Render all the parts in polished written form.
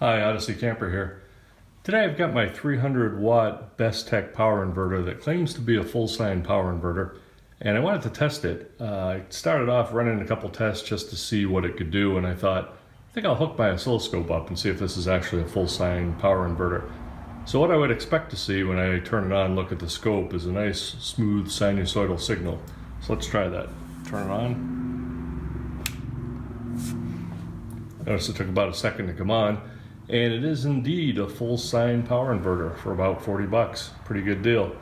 Hi, Odyssey Camper here. Today I've got my 300 watt Bestek power inverter that claims to be a full sine power inverter, and I wanted to test it. I started off running a couple tests just to see what it could do, and I thought, I think I'll hook my oscilloscope up and see if this is actually a full sine power inverter. So what I would expect to see when I turn it on and look at the scope is a nice smooth sinusoidal signal. So let's try that. Turn it on. Notice it took about a second to come on. And it is indeed a full sine power inverter for about 40 bucks. Pretty good deal.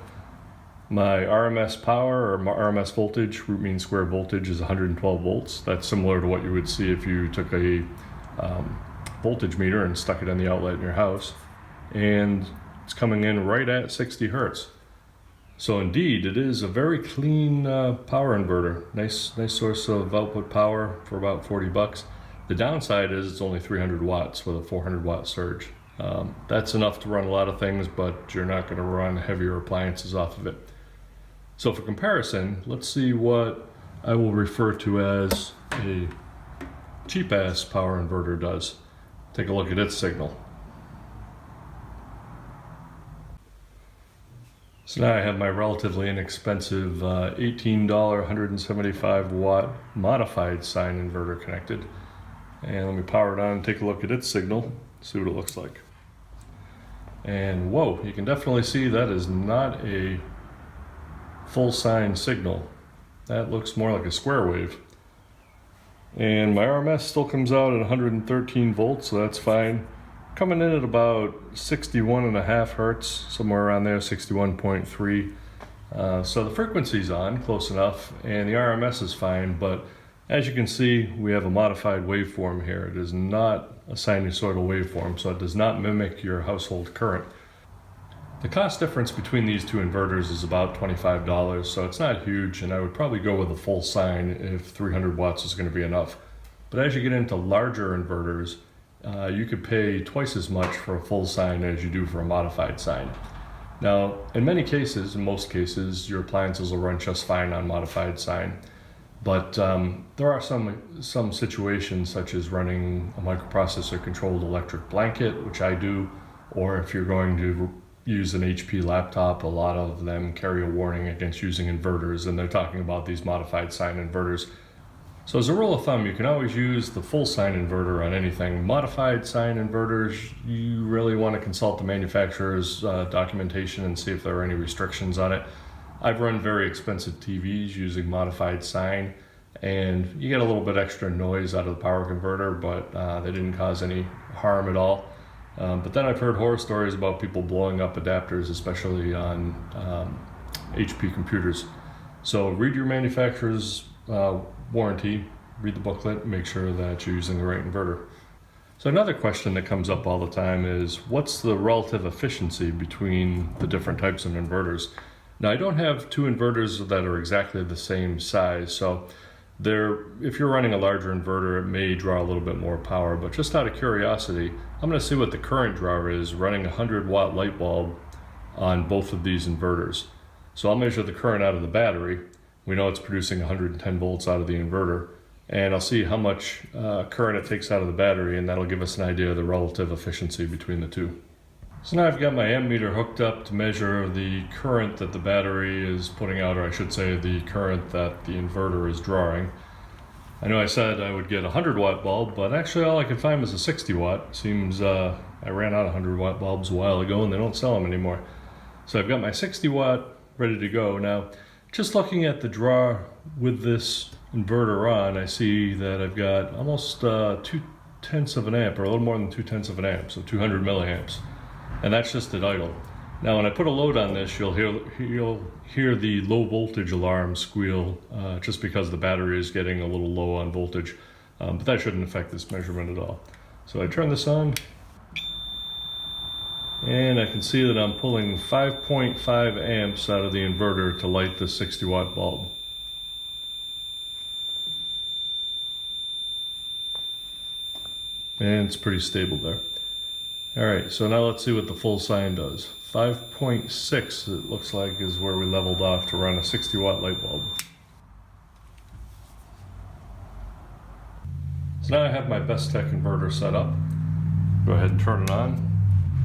My RMS power, or my RMS voltage, root mean square voltage, is 112 volts. That's similar to what you would see if you took a voltage meter and stuck it in the outlet in your house. And it's coming in right at 60 hertz. So indeed, it is a very clean power inverter. Nice source of output power for about 40 bucks. The downside is it's only 300 watts with a 400 watt surge. That's enough to run a lot of things, but you're not going to run heavier appliances off of it. So for comparison, let's see what I will refer to as a cheap-ass power inverter does. Take a look at its signal. So now I have my relatively inexpensive $18 175 watt modified sine inverter connected. And let me power it on and take a look at its signal, see what it looks like. And whoa, you can definitely see that is not a full sine signal. That looks more like a square wave. And my RMS still comes out at 113 volts, so that's fine. Coming in at about 61.5 hertz, somewhere around there, 61.3. So the frequency's on, close enough, and the RMS is fine, but as you can see, we have a modified waveform here. It is not a sinusoidal waveform, so it does not mimic your household current. The cost difference between these two inverters is about $25, so it's not huge, and I would probably go with a full sine if 300 watts is going to be enough. But as you get into larger inverters, you could pay twice as much for a full sine as you do for a modified sine. Now, in many cases, in most cases, your appliances will run just fine on modified sine. But there are some situations, such as running a microprocessor controlled electric blanket, which I do, or if you're going to use an HP laptop, a lot of them carry a warning against using inverters, and they're talking about these modified sine inverters. So as a rule of thumb, you can always use the full sine inverter on anything. Modified sine inverters, you really want to consult the manufacturer's documentation and see if there are any restrictions on it. I've run very expensive TVs using modified sine, and you get a little bit extra noise out of the power converter, but they didn't cause any harm at all. But then I've heard horror stories about people blowing up adapters, especially on HP computers. So read your manufacturer's warranty, read the booklet, make sure that you're using the right inverter. So another question that comes up all the time is, what's the relative efficiency between the different types of inverters? Now, I don't have two inverters that are exactly the same size, so if you're running a larger inverter, it may draw a little bit more power, but just out of curiosity, I'm going to see what the current draw is running a 100 watt light bulb on both of these inverters. So I'll measure the current out of the battery. We know it's producing 110 volts out of the inverter, and I'll see how much current it takes out of the battery, and that'll give us an idea of the relative efficiency between the two. So now I've got my amp meter hooked up to measure the current that the battery is putting out, or I should say the current that the inverter is drawing. I know I said I would get a 100 watt bulb, but actually all I could find was a 60 watt. Seems I ran out of 100 watt bulbs a while ago and they don't sell them anymore. So I've got my 60 watt ready to go. Now, just looking at the draw with this inverter on, I see that I've got almost 2/10 of an amp, or a little more than 2/10 of an amp, so 200 milliamps. And that's just at idle. Now when I put a load on this, you'll hear the low voltage alarm squeal just because the battery is getting a little low on voltage. But that shouldn't affect this measurement at all. So I turn this on, and I can see that I'm pulling 5.5 amps out of the inverter to light the 60 watt bulb. And it's pretty stable there. Alright, so now let's see what the full sine does. 5.6 it looks like is where we leveled off to run a 60 watt light bulb. So now I have my Bestek inverter set up. Go ahead and turn it on.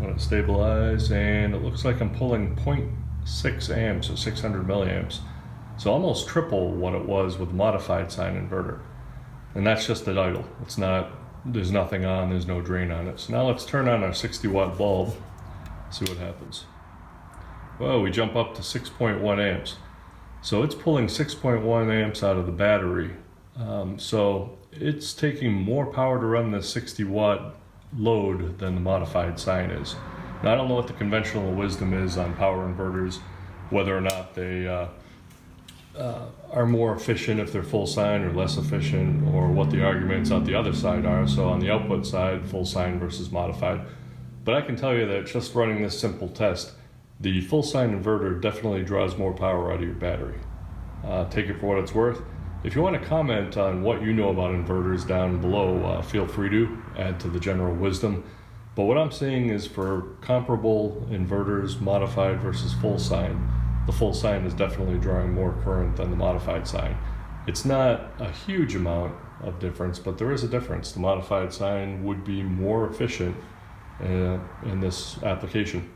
Let it stabilize, and it looks like I'm pulling 0.6 amps or 600 milliamps. So almost triple what it was with modified sine inverter. And that's just at idle. It's not, there's nothing on, there's no drain on it. So now let's turn on our 60 watt bulb, see what happens. Well, we jump up to 6.1 amps. So it's pulling 6.1 amps out of the battery. So it's taking more power to run this 60 watt load than the modified sine is. Now I don't know what the conventional wisdom is on power inverters, whether or not they are more efficient if they're full sine or less efficient, or what the arguments on the other side are. So on the output side, full sine versus modified. But I can tell you that just running this simple test, the full sine inverter definitely draws more power out of your battery. Take it for what it's worth. If you want to comment on what you know about inverters down below, feel free to add to the general wisdom. But what I'm seeing is for comparable inverters, modified versus full sine, the full sine is definitely drawing more current than the modified sine. It's not a huge amount of difference, but there is a difference. The modified sine would be more efficient in this application.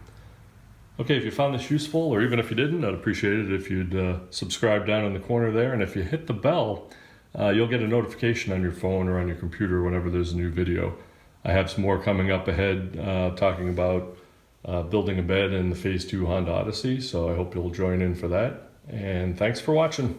Okay, if you found this useful, or even if you didn't, I'd appreciate it if you'd subscribe down in the corner there. And if you hit the bell, you'll get a notification on your phone or on your computer whenever there's a new video. I have some more coming up ahead, talking about building a bed in the Phase 2 Honda Odyssey, so I hope you'll join in for that. And thanks for watching.